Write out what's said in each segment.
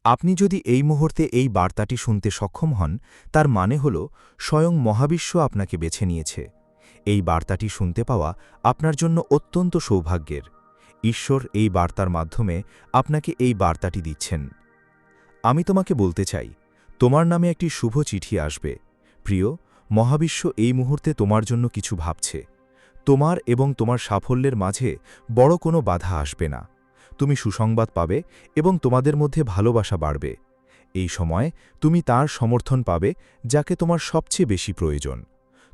আপনি যদি এই মুহূর্তে এই বার্তাটি শুনতে সক্ষম হন, তার মানে হল স্বয়ং মহাবিশ্ব আপনাকে বেছে নিয়েছে। এই বার্তাটি শুনতে পাওয়া আপনার জন্য অত্যন্ত সৌভাগ্যের। ঈশ্বর এই বার্তার মাধ্যমে আপনাকে এই বার্তাটি দিচ্ছেন। আমি তোমাকে বলতে চাই, তোমার নামে একটি শুভ চিঠি আসবে। প্রিয়, মহাবিশ্ব এই মুহূর্তে তোমার জন্য কিছু ভাবছে। তোমার এবং তোমার সাফল্যের মাঝে বড় কোনো বাধা আসবে না। তুমি সুসংবাদ পাবে এবং তোমাদের মধ্যে ভালোবাসা বাড়বে। এই সময় তুমি তার সমর্থন পাবে যাকে তোমার সবচেয়ে বেশি প্রয়োজন।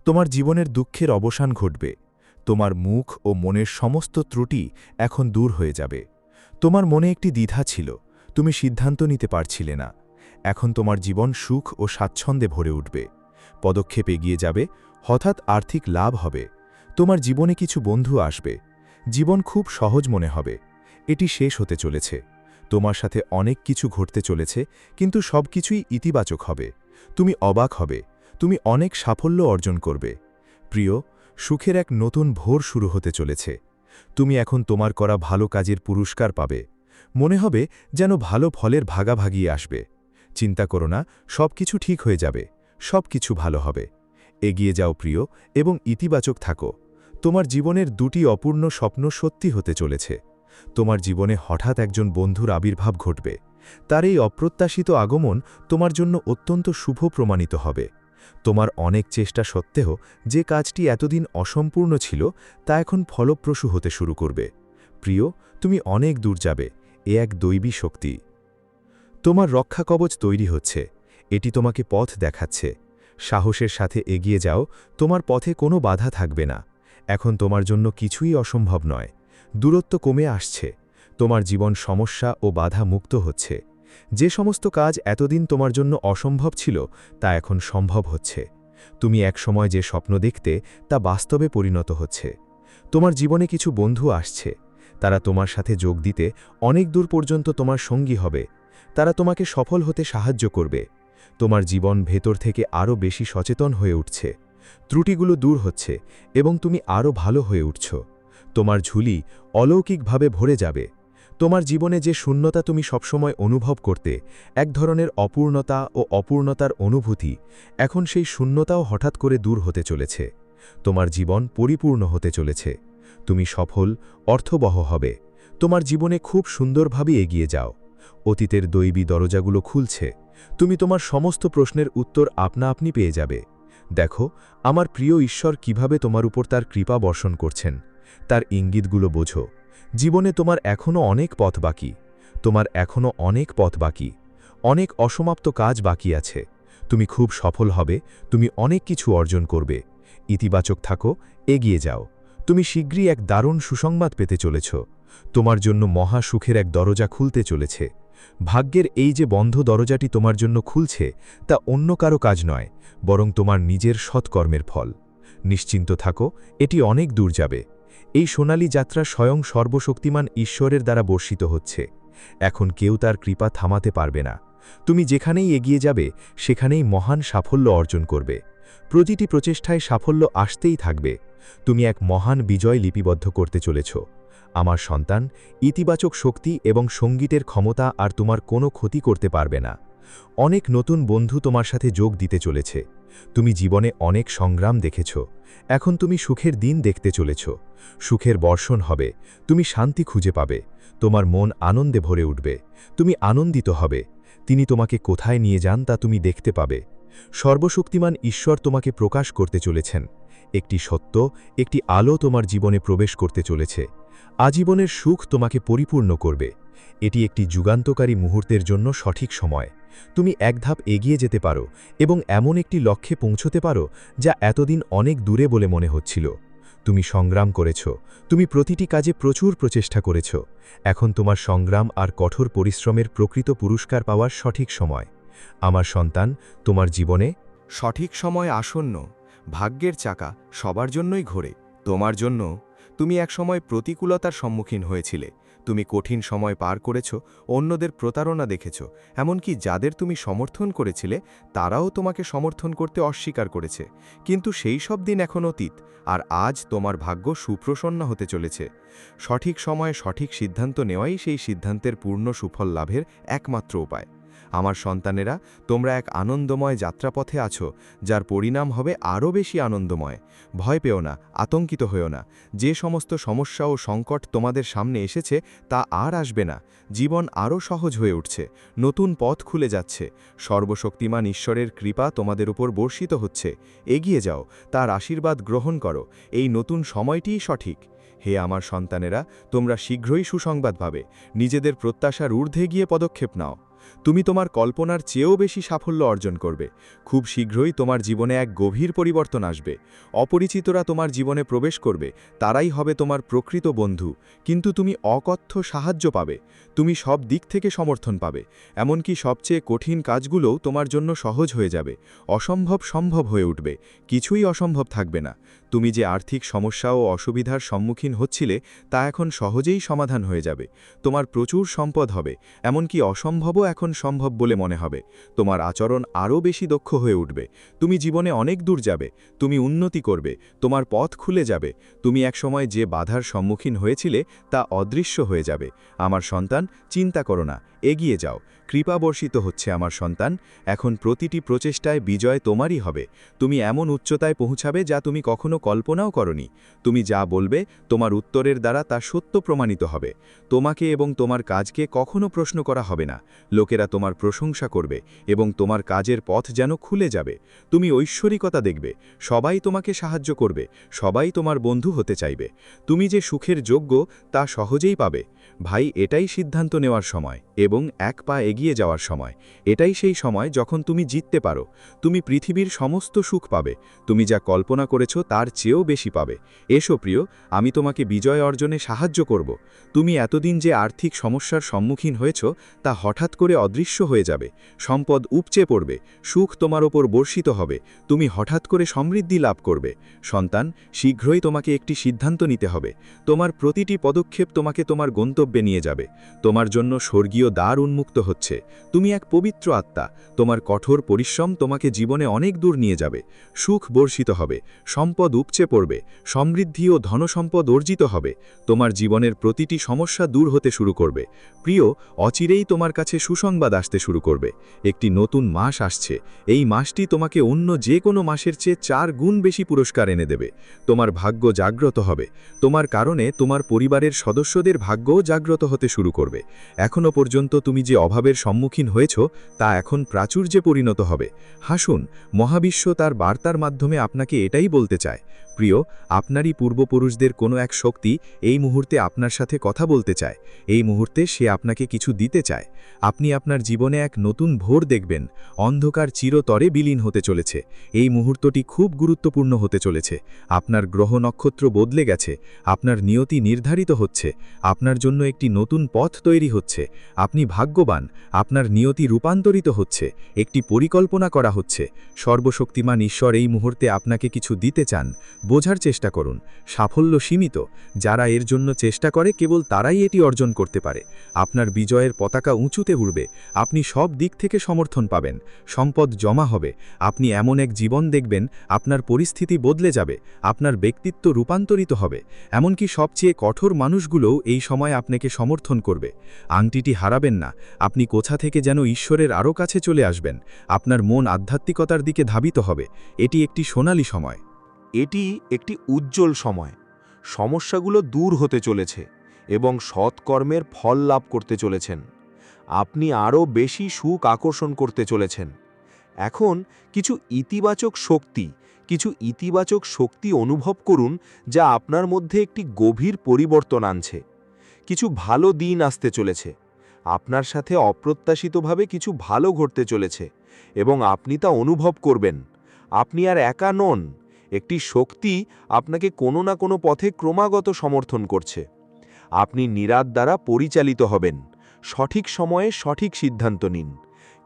তোমার জীবনের দুঃখের অবসান ঘটবে। তোমার মুখ ও মনের সমস্ত ত্রুটি এখন দূর হয়ে যাবে। তোমার মনে একটি দ্বিধা ছিল, তুমি সিদ্ধান্ত নিতে পারছিলে না। এখন তোমার জীবন সুখ ও স্বাচ্ছন্দ্যে ভরে উঠবে। পদক্ষেপ এগিয়ে যাবে, হঠাৎ আর্থিক লাভ হবে। তোমার জীবনে কিছু বন্ধু আসবে। জীবন খুব সহজ মনে হবে। এটি শেষ হতে চলেছে। তোমার সাথে অনেক কিছু ঘটতে চলেছে, কিন্তু সবকিছুই ইতিবাচক হবে। তুমি অবাক হবে। তুমি অনেক সাফল্য অর্জন করবে। প্রিয়, সুখের এক নতুন ভোর শুরু হতে চলেছে। তুমি এখন তোমার করা ভালো কাজের পুরস্কার পাবে। মনে হবে যেন ভালো ফলের ভাগাভাগি আসবে। চিন্তা করো না, সবকিছু ঠিক হয়ে যাবে। সবকিছু ভালো হবে। এগিয়ে যাও প্রিয়, এবং ইতিবাচক থাকো। তোমার জীবনের দুটি অপূর্ণ স্বপ্ন সত্যি হতে চলেছে। তোমার জীবনে হঠাৎ একজন বন্ধুর আবির্ভাব ঘটবে। তার এই অপ্রত্যাশিত আগমন তোমার জন্য অত্যন্ত শুভ প্রমাণিত হবে। তোমার অনেক চেষ্টা সত্ত্বেও যে কাজটি এতদিন অসম্পূর্ণ ছিল, তা এখন ফলপ্রসূ হতে শুরু করবে। প্রিয়, তুমি অনেক দূর যাবে। এ এক দৈবী শক্তি। তোমার রক্ষা কবচ তৈরি হচ্ছে। এটি তোমাকে পথ দেখাচ্ছে। সাহসের সাথে এগিয়ে যাও, তোমার পথে কোনো বাধা থাকবে না। এখন তোমার জন্য কিছুই অসম্ভব নয়। দূরত্ব কমে আসছে। তোমার জীবন সমস্যা ও বাধা মুক্ত হচ্ছে। যে সমস্ত কাজ এতদিন তোমার জন্য অসম্ভব ছিল, তা এখন সম্ভব হচ্ছে। তুমি একসময় যে স্বপ্ন দেখতে, তা বাস্তবে পরিণত হচ্ছে। তোমার জীবনে কিছু বন্ধু আসছে। তারা তোমার সাথে যোগ দিতে অনেক দূর পর্যন্ত তোমার সঙ্গী হবে। তারা তোমাকে সফল হতে সাহায্য করবে। তোমার জীবন ভেতর থেকে আরও বেশি সচেতন হয়ে উঠছে। ত্রুটিগুলো দূর হচ্ছে এবং তুমি আরও ভালো হয়ে উঠছ। তোমার ঝুলি অলৌকিকভাবে ভরে যাবে। তোমার জীবনে যে শূন্যতা তুমি সবসময় অনুভব করতে, এক ধরনের অপূর্ণতা ও অপূর্ণতার অনুভূতি, এখন সেই শূন্যতাও হঠাৎ করে দূর হতে চলেছে। তোমার জীবন পরিপূর্ণ হতে চলেছে। তুমি সফল, অর্থবহ হবে। তোমার জীবনে খুব সুন্দরভাবে এগিয়ে যাও। অতীতের দৈবী দরজাগুলো খুলছে। তুমি তোমার সমস্ত প্রশ্নের উত্তর আপনা আপনি পেয়ে যাবে। দেখো, আমার প্রিয় ঈশ্বর কিভাবে তোমার উপর তার কৃপা বর্ষণ করছেন। তার ইঙ্গিতগুলো বোঝো। জীবনে তোমার এখনও অনেক পথ বাকি। তোমার এখনও অনেক পথ বাকি। অনেক অসমাপ্ত কাজ বাকি আছে। তুমি খুব সফল হবে। তুমি অনেক কিছু অর্জন করবে। ইতিবাচক থাকো, এগিয়ে যাও। তুমি শীঘ্রই এক দারুণ সুসংবাদ পেতে চলেছ। তোমার জন্য মহা সুখের এক দরজা খুলতে চলেছে। ভাগ্যের এই যে বন্ধ দরজাটি তোমার জন্য খুলছে, তা অন্য কারো কাজ নয়, বরং তোমার নিজের সৎকর্মের ফল। নিশ্চিন্ত থাকো, এটি অনেক দূর যাবে। এই সোনালী যাত্রা স্বয়ং সর্বশক্তিমান ঈশ্বরের দ্বারা বর্ষিত হচ্ছে। এখন কেউ তার কৃপা থামাতে পারবে না। তুমি যেখানেই এগিয়ে যাবে, সেখানেই মহান সাফল্য অর্জন করবে। প্রতিটি প্রচেষ্টায় সাফল্য আসতেই থাকবে। তুমি এক মহান বিজয় লিপিবদ্ধ করতে চলেছ। আমার সন্তান, ইতিবাচক শক্তি এবং সঙ্গীতের ক্ষমতা আর তোমার কোনো ক্ষতি করতে পারবে না। অনেক নতুন বন্ধু তোমার সাথে যোগ দিতে চলেছে। তুমি জীবনে অনেক সংগ্রাম দেখেছ। এখন তুমি সুখের দিন দেখতে চলেছ। সুখের বর্ষণ হবে। তুমি শান্তি খুঁজে পাবে। তোমার মন আনন্দে ভরে উঠবে। তুমি আনন্দিত হবে। তিনি তোমাকে কোথায় নিয়ে যান তা তুমি দেখতে পাবে। সর্বশক্তিমান ঈশ্বর তোমাকে প্রকাশ করতে চলেছেন। একটি সত্য, একটি আলো তোমার জীবনে প্রবেশ করতে চলেছে। আজীবনের সুখ তোমাকে পরিপূর্ণ করবে। এটি একটি যুগান্তকারী মুহূর্তের জন্য সঠিক সময়। তুমি এক ধাপ এগিয়ে যেতে পারো এবং এমন একটি লক্ষ্যে পৌঁছতে পারো যা এতদিন অনেক দূরে বলে মনে হচ্ছিল। তুমি সংগ্রাম করেছ। তুমি প্রতিটি কাজে প্রচুর প্রচেষ্টা করেছ। এখন তোমার সংগ্রাম আর কঠোর পরিশ্রমের প্রকৃত পুরস্কার পাওয়ার সঠিক সময়। আমার সন্তান, তোমার জীবনে সঠিক সময় আসন্ন। ভাগ্যের চাকা সবার জন্যই ঘোরে। তোমার জন্য। তুমি একসময় প্রতিকূলতার সম্মুখীন হয়েছিলে। তুমি কঠিন সময় পার করেছ, অন্যদের প্রতারণা দেখেছ, এমনকি যাদের তুমি সমর্থন করেছিলে তারাও তোমাকে সমর্থন করতে অস্বীকার করেছে। কিন্তু সেই সব দিন এখন অতীত, আর আজ তোমার ভাগ্য সুপ্রসন্ন হতে চলেছে। সঠিক সময়ে সঠিক সিদ্ধান্ত নেওয়াই সেই সিদ্ধান্তের পূর্ণ সুফল লাভের একমাত্র উপায়। আমার সন্তানেরা, তোমরা এক আনন্দময় যাত্রাপথে আছো, যার পরিণাম হবে আরও বেশি আনন্দময়। ভয় পেও না, আতঙ্কিত হয়েও না। যে সমস্ত সমস্যা ও সংকট তোমাদের সামনে এসেছে তা আর আসবে না। জীবন আরও সহজ হয়ে উঠছে, নতুন পথ খুলে যাচ্ছে। সর্বশক্তিমান ঈশ্বরের কৃপা তোমাদের উপর বর্ষিত হচ্ছে। এগিয়ে যাও, তার আশীর্বাদ গ্রহণ করো। এই নতুন সময়টিই সঠিক। হে আমার সন্তানেরা, তোমরা শীঘ্রই সুসংবাদ পাবে। নিজেদের প্রত্যাশার ঊর্ধ্বে গিয়ে পদক্ষেপ নাও। তুমি তোমার কল্পনার চেয়েও বেশি সাফল্য অর্জন করবে। খুব শীঘ্রই তোমার জীবনে এক গভীর পরিবর্তন আসবে। অপরিচিতরা তোমার জীবনে প্রবেশ করবে, তারাই হবে তোমার প্রকৃত বন্ধু। কিন্তু তুমি অকথ্য সাহায্য পাবে। তুমি সব দিক থেকে সমর্থন পাবে। এমনকি সবচেয়ে কঠিন কাজগুলোও তোমার জন্য সহজ হয়ে যাবে। অসম্ভব সম্ভব হয়ে উঠবে। কিছুই অসম্ভব থাকবে না। তুমি যে আর্থিক সমস্যা ও অসুবিধার সম্মুখীন হচ্ছিলে তা এখন সহজেই সমাধান হয়ে যাবে। তোমার প্রচুর সম্পদ হবে, এমনকি অসম্ভবও এখন সম্ভব বলে মনে হবে। তোমার আচরণ আরও বেশি দক্ষ হয়ে উঠবে। তুমি জীবনে অনেক দূর যাবে। তুমি উন্নতি করবে। তোমার পথ খুলে যাবে। তুমি একসময় যে বাধার সম্মুখীন হয়েছিলে তা অদৃশ্য হয়ে যাবে। আমার সন্তান, চিন্তা করো না, এগিয়ে যাও। কৃপা বর্ষিত হচ্ছে আমার সন্তান। এখন প্রতিটি প্রচেষ্টায় বিজয় তোমারই হবে। তুমি এমন উচ্চতায় পৌঁছাবে যা তুমি কখনো কল্পনাও করনি। তুমি যা বলবে, তোমার উত্তরের দ্বারা তা সত্য প্রমাণিত হবে। তোমাকে এবং তোমার কাজকে কখনো প্রশ্ন করা হবে না। লোকেরা তোমার প্রশংসা করবে এবং তোমার কাজের পথ যেন খুলে যাবে। তুমি ঐশ্বরিকতা দেখবে। সবাই তোমাকে সাহায্য করবে। সবাই তোমার বন্ধু হতে চাইবে। তুমি যে সুখের যোগ্য তা সহজেই পাবে। ভাই, এটাই সিদ্ধান্ত নেওয়ার সময় এবং এক পা এগিয়ে যাওয়ার সময়। এটাই সেই সময় যখন তুমি জিততে পারো। তুমি পৃথিবীর সমস্ত সুখ পাবে। তুমি যা কল্পনা করেছ তার চেয়েও বেশি পাবে। এসো প্রিয়, আমি তোমাকে বিজয় অর্জনে সাহায্য করব। তুমি এতদিন যে আর্থিক সমস্যার সম্মুখীন হয়েছ তা হঠাৎ করে অদৃশ্য হয়ে যাবে। সম্পদ উপচে পড়বে। সুখ তোমার ওপর বর্ষিত হবে। তুমি হঠাৎ করে সমৃদ্ধি লাভ করবে। সন্তান, শীঘ্রই তোমাকে একটি সিদ্ধান্ত নিতে হবে। তোমার প্রতিটি পদক্ষেপ তোমাকে তোমার গন্তব্যে নিয়ে যাবে। তোমার জন্য স্বর্গীয় দ্বার উন্মুক্ত হচ্ছে। তুমি এক পবিত্র আত্মা। তোমার কঠোর পরিশ্রম তোমাকে জীবনে অনেক দূর নিয়ে যাবে। সুখ বর্ষিত হবে। সম্পদ উপচে পড়বে। সমৃদ্ধি ও ধনসম্পদ অর্জিত হবে। তোমার জীবনের প্রতিটি সমস্যা দূর হতে শুরু করবে। প্রিয়, অচিরেই তোমার কাছে সুসংবাদ আসতে শুরু করবে। একটি নতুন মাস আসছে। এই মাসটি তোমাকে অন্য যে কোনো মাসের চেয়ে 4 গুণ বেশি পুরস্কার এনে দেবে। তোমার ভাগ্য জাগ্রত হবে। তোমার কারণে তোমার পরিবারের সদস্যদের ভাগ্যও জাগ্রত হতে শুরু করবে। এখনো পর্যন্ত তুমি যে অভাবের সম্মুখীন হয়েছ তা এখন প্রাচুর্যে পরিণত হবে। হাসুন, মহাবিশ্ব তার বার্তার মাধ্যমে আপনাকে এটাই বলতে চায়। প্রিয়, আপনারই পূর্বপুরুষদের কোনো এক শক্তি এই মুহূর্তে আপনার সাথে কথা বলতে চায়। এই মুহূর্তে সে আপনাকে কিছু দিতে চায়। আপনি আপনার জীবনে এক নতুন ভোর দেখবেন। অন্ধকার চিরতরে বিলীন হতে চলেছে। এই মুহূর্তটি খুব গুরুত্বপূর্ণ হতে চলেছে। আপনার গ্রহ নক্ষত্র বদলে গেছে। আপনার নিয়তি নির্ধারিত হচ্ছে। আপনার জন্য একটি নতুন পথ তৈরি হচ্ছে। আপনি ভাগ্যবান। আপনার নিয়তি রূপান্তরিত হচ্ছে। একটি পরিকল্পনা করা হচ্ছে। সর্বশক্তিমান ঈশ্বর এই মুহূর্তে আপনাকে কিছু দিতে চান। বোঝার চেষ্টা করুন। সাফল্য সীমিত। যারা এর জন্য চেষ্টা করে কেবল তারাই এটি অর্জন করতে পারে। আপনার বিজয়ের পতাকা উঁচুতে উড়বে। আপনি সব দিক থেকে সমর্থন পাবেন। সম্পদ জমা হবে। আপনি এমন এক জীবন দেখবেন, আপনার পরিস্থিতি বদলে যাবে। আপনার ব্যক্তিত্ব রূপান্তরিত হবে। এমনকি সবচেয়ে কঠোর মানুষগুলোও এই সময় আপনাকে সমর্থন করবে। আংটিটি হারাবেন না। আপনি কোথা থেকে যেন ঈশ্বরের আরও কাছে চলে আসবেন। আপনার মন আধ্যাত্মিকতার দিকে ধাবিত হবে। এটি একটি সোনালী সময়। এটি একটি উজ্জ্বল সময়। সমস্যাগুলো দূর হতে চলেছে এবং সৎকর্মের ফল লাভ করতে চলেছেন। আপনি আরও বেশি সুখ আকর্ষণ করতে চলেছেন। এখন কিছু ইতিবাচক শক্তি অনুভব করুন যা আপনার মধ্যে একটি গভীর পরিবর্তন আনছে। কিছু ভালো দিন আসতে চলেছে। আপনার সাথে অপ্রত্যাশিতভাবে কিছু ভালো ঘটতে চলেছে এবং আপনি তা অনুভব করবেন। আপনি আর একা নন। একটি শক্তি আপনাকে কোনো না কোনো পথে ক্রমাগত সমর্থন করছে। আপনি নিরাদ দ্বারা পরিচালিত হবেন। সঠিক সময়ে সঠিক সিদ্ধান্ত নিন।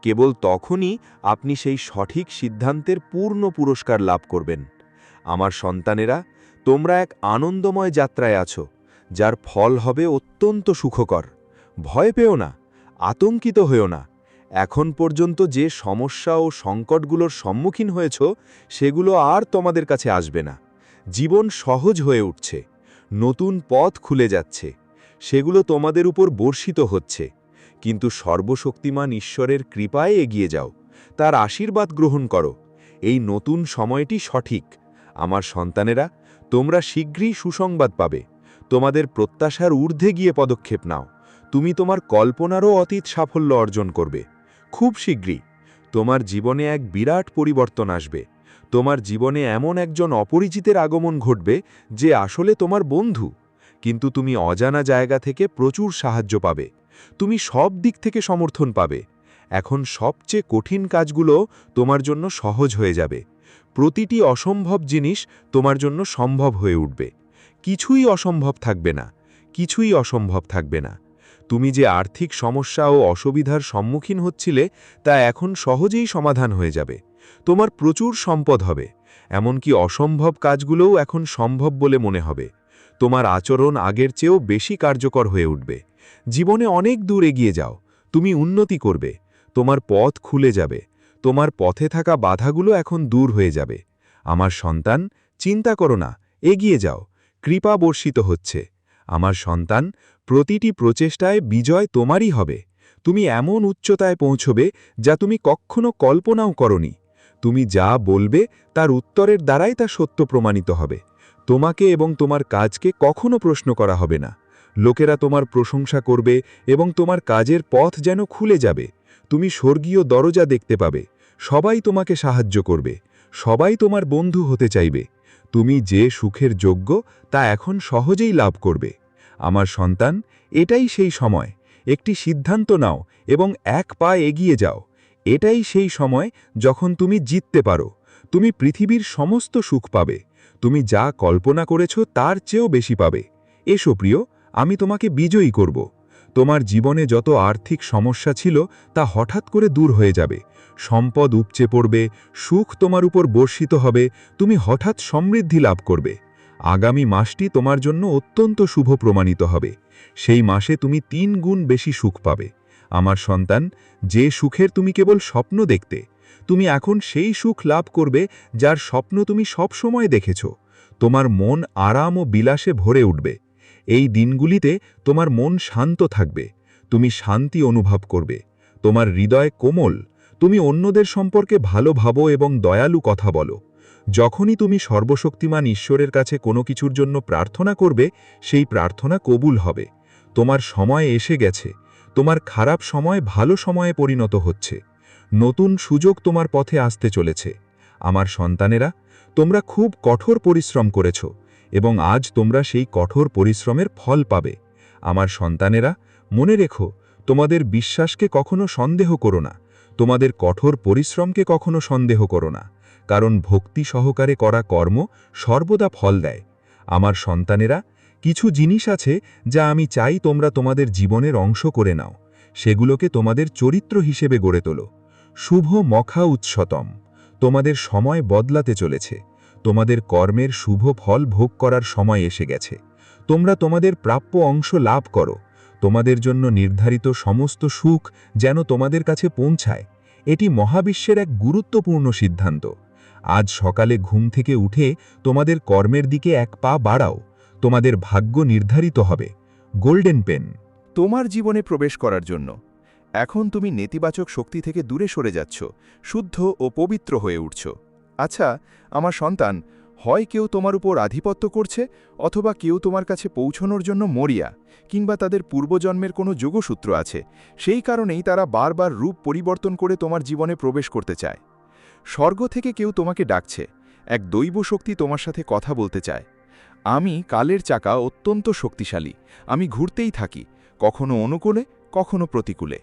কেবল তখনই আপনি সেই সঠিক সিদ্ধান্তের পূর্ণ পুরস্কার লাভ করবেন। আমার সন্তানেরা, তোমরা এক আনন্দময় যাত্রায় আছো, যার ফল হবে অত্যন্ত সুখকর। ভয় পেও না, আতঙ্কিত হয়েও না। এখন পর্যন্ত যে সমস্যা ও সংকটগুলোর সম্মুখীন হয়েছ সেগুলো আর তোমাদের কাছে আসবে না। জীবন সহজ হয়ে উঠছে। নতুন পথ খুলে যাচ্ছে। সেগুলো তোমাদের উপর বর্ষিত হচ্ছে। কিন্তু সর্বশক্তিমান ঈশ্বরের কৃপায় এগিয়ে যাও, তার আশীর্বাদ গ্রহণ করো। এই নতুন সময়টি সঠিক। আমার সন্তানেরা, তোমরা শীঘ্রই সুসংবাদ পাবে। তোমাদের প্রত্যাশার ঊর্ধ্বে গিয়ে পদক্ষেপ নাও। তুমি তোমার কল্পনারও অতীত সাফল্য অর্জন করবে। খুব শীঘ্রই তোমার জীবনে এক বিরাট পরিবর্তন আসবে। তোমার জীবনে এমন একজন অপরিচিতের আগমন ঘটবে যে আসলে তোমার বন্ধু, কিন্তু তুমি অজানা জায়গা থেকে প্রচুর সাহায্য পাবে। তুমি সব দিক থেকে সমর্থন পাবে। এখন সবচেয়ে কঠিন কাজগুলো তোমার জন্য সহজ হয়ে যাবে। প্রতিটি অসম্ভব জিনিস তোমার জন্য সম্ভব হয়ে উঠবে। কিছুই অসম্ভব থাকবে না, কিছুই অসম্ভব থাকবে না। তুমি যে আর্থিক সমস্যা ও অসুবিধার সম্মুখীন হচ্ছিলে তা এখন সহজেই সমাধান হয়ে যাবে। তোমার প্রচুর সম্পদ হবে, এমনকি অসম্ভব কাজগুলোও এখন সম্ভব বলে মনে হবে। তোমার আচরণ আগের চেয়েও বেশি কার্যকর হয়ে উঠবে। জীবনে অনেক দূর এগিয়ে যাও, তুমি উন্নতি করবে। তোমার পথ খুলে যাবে। তোমার পথে থাকা বাধাগুলো এখন দূর হয়ে যাবে। আমার সন্তান, চিন্তা করো না, এগিয়ে যাও। কৃপা বর্ষিত হচ্ছে। আমার সন্তান, প্রতিটি প্রচেষ্টায় বিজয় তোমারই হবে। তুমি এমন উচ্চতায় পৌঁছবে যা তুমি কখনো কল্পনাও করনি। তুমি যা বলবে তার উত্তরের দ্বারাই তা সত্য প্রমাণিত হবে। তোমাকে এবং তোমার কাজকে কখনো প্রশ্ন করা হবে না। লোকেরা তোমার প্রশংসা করবে এবং তোমার কাজের পথ যেন খুলে যাবে। তুমি স্বর্গীয় দরজা দেখতে পাবে। সবাই তোমাকে সাহায্য করবে। সবাই তোমার বন্ধু হতে চাইবে। তুমি যে সুখের যোগ্য তা এখন সহজেই লাভ করবে। আমার সন্তান, এটাই সেই সময়। একটি সিদ্ধান্ত নাও এবং এক পা এগিয়ে যাও। এটাই সেই সময় যখন তুমি জিততে পারো। তুমি পৃথিবীর সমস্ত সুখ পাবে। তুমি যা কল্পনা করেছ তার চেয়েও বেশি পাবে। এসো প্রিয়, আমি তোমাকে বিজয়ী করব। তোমার জীবনে যত আর্থিক সমস্যা ছিল তা হঠাৎ করে দূর হয়ে যাবে। সম্পদ উপচে পড়বে, সুখ তোমার উপর বর্ষিত হবে, তুমি হঠাৎ সমৃদ্ধি লাভ করবে। আগামী মাসটি তোমার জন্য অত্যন্ত শুভ প্রমাণিত হবে। সেই মাসে তুমি ৩ গুণ বেশি সুখ পাবে। আমার সন্তান, যে সুখের তুমি কেবল স্বপ্ন দেখতে, তুমি এখন সেই সুখ লাভ করবে যার স্বপ্ন তুমি সব সময় দেখেছ। তোমার মন আরাম ও বিলাসে ভরে উঠবে। এই দিনগুলিতে তোমার মন শান্ত থাকবে। তুমি শান্তি অনুভব করবে। তোমার হৃদয় কোমল। তুমি অন্যদের সম্পর্কে ভালো ভাবো এবং দয়ালু কথা বলো। যখনই তুমি সর্বশক্তিমান ঈশ্বরের কাছে কোনো কিছুর জন্য প্রার্থনা করবে, সেই প্রার্থনা কবুল হবে। তোমার সময় এসে গেছে। তোমার খারাপ সময় ভালো সময়ে পরিণত হচ্ছে। নতুন সুযোগ তোমার পথে আসতে চলেছে। আমার সন্তানেরা, তোমরা খুব কঠোর পরিশ্রম করেছ এবং আজ তোমরা সেই কঠোর পরিশ্রমের ফল পাবে। আমার সন্তানেরা, মনে রেখো, তোমাদের বিশ্বাসকে কখনো সন্দেহ করো না। তোমাদের কঠোর পরিশ্রমকে কখনো সন্দেহ করো না, কারণ ভক্তি সহকারে করা কর্ম সর্বদা ফল দেয়। আমার সন্তানেরা, কিছু জিনিস আছে যা আমি চাই তোমরা তোমাদের জীবনের অংশ করে নাও। সেগুলোকে তোমাদের চরিত্র হিসেবে গড়ে তোলো। শুভ মখা উৎসতম। তোমাদের সময় বদলাতে চলেছে। তোমাদের কর্মের শুভ ফল ভোগ করার সময় এসে গেছে। তোমরা তোমাদের প্রাপ্য অংশ লাভ করো। তোমাদের জন্য নির্ধারিত সমস্ত সুখ যেন তোমাদের কাছে পৌঁছায়। এটি মহাবিশ্বের এক গুরুত্বপূর্ণ সিদ্ধান্ত। আজ সকালে ঘুম থেকে উঠে তোমাদের কর্মের দিকে এক পা বাড়াও। তোমাদের ভাগ্য নির্ধারিত হবে। Golden pen. তোমার জীবনে প্রবেশ করার জন্য এখন তুমি নেতিবাচক শক্তি থেকে দূরে সরে যাচ্ছ, শুদ্ধ ও পবিত্র হয়ে উঠছ। আচ্ছা, আমার সন্তান, হয় কেউ তোমার উপর আধিপত্য করছে, অথবা কেউ তোমার কাছে পৌঁছনোর জন্য মরিয়া, কিংবা তাদের পূর্বজন্মের কোনো যোগসূত্র আছে। সেই কারণেই তারা বারবার রূপ পরিবর্তন করে তোমার জীবনে প্রবেশ করতে চায়। স্বর্গ থেকে কেউ তোমাকে ডাকছে। এক দৈব শক্তি তোমার সাথে কথা বলতে চায়। আমি কালের চাকা, অত্যন্ত শক্তিশালী। আমি ঘুরতেই থাকি, কখনো অনুকূলে, কখনো প্রতিকূলে।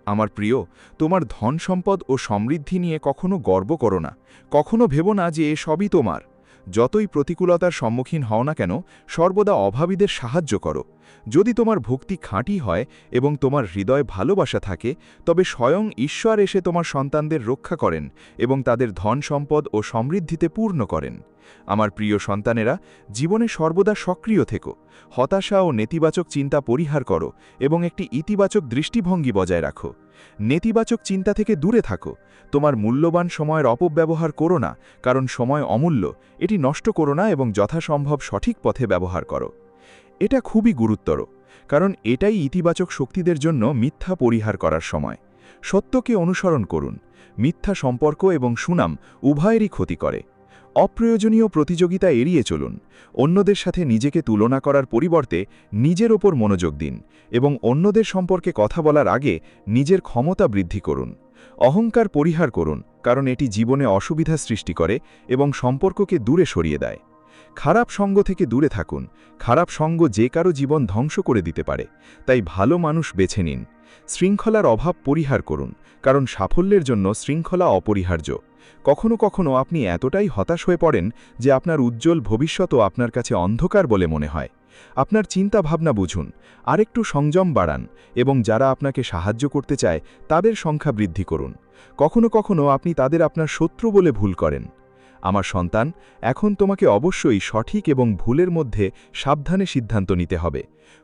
আমার প্রিয়, তোমার ধন সম্পদ ও সমৃদ্ধি নিয়ে কখনো গর্ব করো না। কখনো ভেবো না যে এ সবই তোমার। যতই প্রতিকূলতার সম্মুখীন হও না কেন, সর্বদা অভাবীদের সাহায্য করো। যদি তোমার ভক্তি খাঁটি হয় এবং তোমার হৃদয় ভালোবাসা থাকে, তবে স্বয়ং ঈশ্বর এসে তোমার সন্তানদের রক্ষা করেন এবং তাদের ধন সম্পদ ও সমৃদ্ধিতে পূর্ণ করেন। আমার প্রিয় সন্তানেরা, জীবনে সর্বদা সক্রিয় থেকো। হতাশা ও নেতিবাচক চিন্তা পরিহার করো এবং একটি ইতিবাচক দৃষ্টিভঙ্গি বজায় রাখো। নেতিবাচক চিন্তা থেকে দূরে থাকো। তোমার মূল্যবান সময়ের অপব্যবহার করো না, কারণ সময় অমূল্য। এটি নষ্ট করো না এবং যথাসম্ভব সঠিক পথে ব্যবহার করো। এটা খুবই গুরুতর। কারণ এটাই ইতিবাচক শক্তিদের জন্য মিথ্যা পরিহার করার সময়। সত্যকে অনুসরণ করুন। মিথ্যা সম্পর্ক এবং সুনাম উভয়েরই ক্ষতি করে। অপ্রয়োজনীয় প্রতিযোগিতা এড়িয়ে চলুন। অন্যদের সাথে নিজেকে তুলনা করার পরিবর্তে নিজের ওপর মনোযোগ দিন এবং অন্যদের সম্পর্কে কথা বলার আগে নিজের ক্ষমতা বৃদ্ধি করুন। অহংকার পরিহার করুন, কারণ এটি জীবনে অসুবিধা সৃষ্টি করে এবং সম্পর্ককে দূরে সরিয়ে দেয়। খারাপ সঙ্গ থেকে দূরে থাকুন। খারাপ সঙ্গ যে কারো জীবন ধ্বংস করে দিতে পারে, তাই ভালো মানুষ বেছে নিন। শৃঙ্খলার অভাব পরিহার করুন, কারণ সাফল্যের জন্য শৃঙ্খলা অপরিহার্য। কখনো কখনো আপনি এতটাই হতাশ হয়ে পড়েন যে আপনার উজ্জ্বল ভবিষ্যৎও আপনার কাছে অন্ধকার বলে মনে হয়। আপনার চিন্তা ভাবনা বুঝুন, আরেকটু সংযম বাড়ান এবং যারা আপনাকে সাহায্য করতে চায় তাদের সংখ্যা বৃদ্ধি করুন। কখনো কখনো আপনি তাদের আপনার শত্রু বলে ভুল করেন। আমার সন্তান, এখন তোমাকে অবশ্যই সঠিক এবং ভুলের মধ্যে সাবধানে সিদ্ধান্ত নিতে হবে।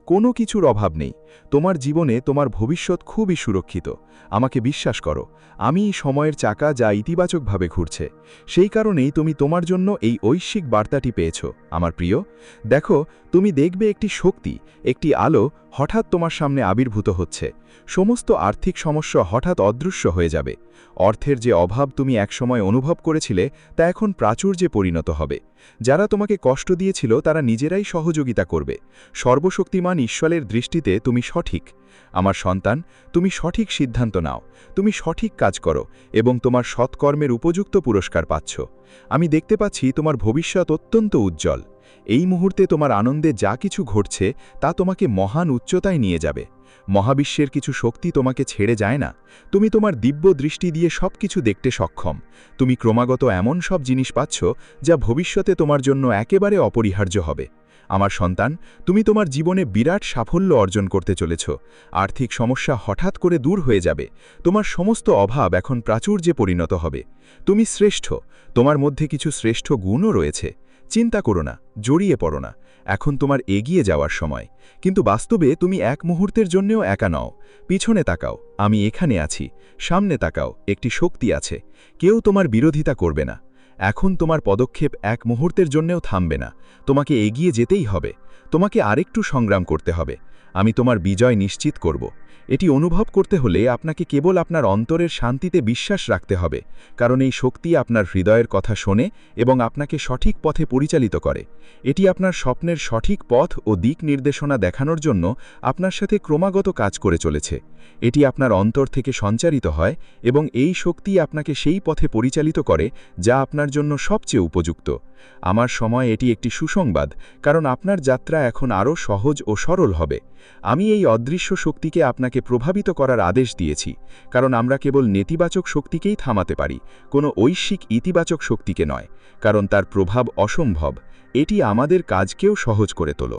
কোনো কিছুর অভাব নেই। তোমার জীবনে তোমার ভবিষ্যৎ খুবই সুরক্ষিত। আমাকে বিশ্বাস করো, আমি সময়ের চাকা যা ইতিবাচকভাবে ঘুরছে। সেই কারণেই তুমি তোমার জন্য এই ঐশ্বিক বার্তাটি পেয়েছ। আমার প্রিয়, দেখো, তুমি দেখবে একটি শক্তি, একটি আলো হঠাৎ তোমার সামনে আবির্ভূত হচ্ছে। সমস্ত আর্থিক সমস্যা হঠাৎ অদৃশ্য হয়ে যাবে। অর্থের যে অভাব তুমি একসময় অনুভব করেছিলে তা এখন প্রাচুর্যে পরিণত হবে। যারা তোমাকে কষ্ট দিয়েছিল তারা নিজেরাই সহযোগিতা করবে। সর্বশক্তিমান ঈশ্বরের দৃষ্টিতে তুমি সঠিক। আমার সন্তান, তুমি সঠিক সিদ্ধান্ত নাও, তুমি সঠিক কাজ করো এবং তোমার সৎকর্মের উপযুক্ত পুরস্কার পাচ্ছ। আমি দেখতে পাচ্ছি তোমার ভবিষ্যৎ অত্যন্ত উজ্জ্বল। এই মুহূর্তে তোমার আনন্দে যা কিছু ঘটছে তা তোমাকে মহান উচ্চতায় নিয়ে যাবে। মহাবিশ্বের কিছু শক্তি তোমাকে ছেড়ে যায় না। তুমি তোমার দিব্য দৃষ্টি দিয়ে সবকিছু দেখতে সক্ষম। তুমি ক্রমাগত এমন সব জিনিস পাচ্ছ যা ভবিষ্যতে তোমার জন্য একেবারে অপরিহার্য হবে। আমার সন্তান, তুমি তোমার জীবনে বিরাট সাফল্য অর্জন করতে চলেছ। আর্থিক সমস্যা হঠাৎ করে দূর হয়ে যাবে। তোমার সমস্ত অভাব এখন প্রাচুর্যে পরিণত হবে। তুমি শ্রেষ্ঠ। তোমার মধ্যে কিছু শ্রেষ্ঠ গুণও রয়েছে। চিন্তা করো না, জড়িয়ে পড়ো না। এখন তোমার এগিয়ে যাওয়ার সময়। কিন্তু বাস্তবে তুমি এক মুহূর্তের জন্যও একা নও। পিছনে তাকাও, আমি এখানে আছি। সামনে তাকাও, একটি শক্তি আছে। কেউ তোমার বিরোধিতা করবে না। এখন তোমার পদক্ষেপ এক মুহূর্তের জন্যও থামবে না। তোমাকে এগিয়ে যেতেই হবে। তোমাকে আরেকটু সংগ্রাম করতে হবে। আমি তোমার বিজয় নিশ্চিত করব। এটি অনুভব করতে হলে আপনাকে কেবল আপনার অন্তরের শান্তিতে বিশ্বাস রাখতে হবে, কারণ এই শক্তি আপনার হৃদয়ের কথা শোনে এবং আপনাকে সঠিক পথে পরিচালিত করে। এটি আপনার স্বপ্নের সঠিক পথ ও দিক নির্দেশনা দেখানোর জন্য আপনার সাথে ক্রমাগত কাজ করে চলেছে। এটি আপনার অন্তর থেকে সঞ্চারিত হয় এবং এই শক্তি আপনাকে সেই পথে পরিচালিত করে যা আপনার জন্য সবচেয়ে উপযুক্ত। আমার সময় এটি একটি সুসংবাদ, কারণ আপনার যাত্রা এখন আরও সহজ ও সরল হবে। আমি এই অদৃশ্য শক্তিকে আপনাকে প্রভাবিত করার আদেশ দিয়েছি, কারণ আমরা কেবল নেতিবাচক শক্তিকেই থামাতে পারি, কোনো ঐশ্বিক ইতিবাচক শক্তিকে নয়, কারণ তার প্রভাব অসম্ভব। এটি আমাদের কাজকেও সহজ করে তোলে।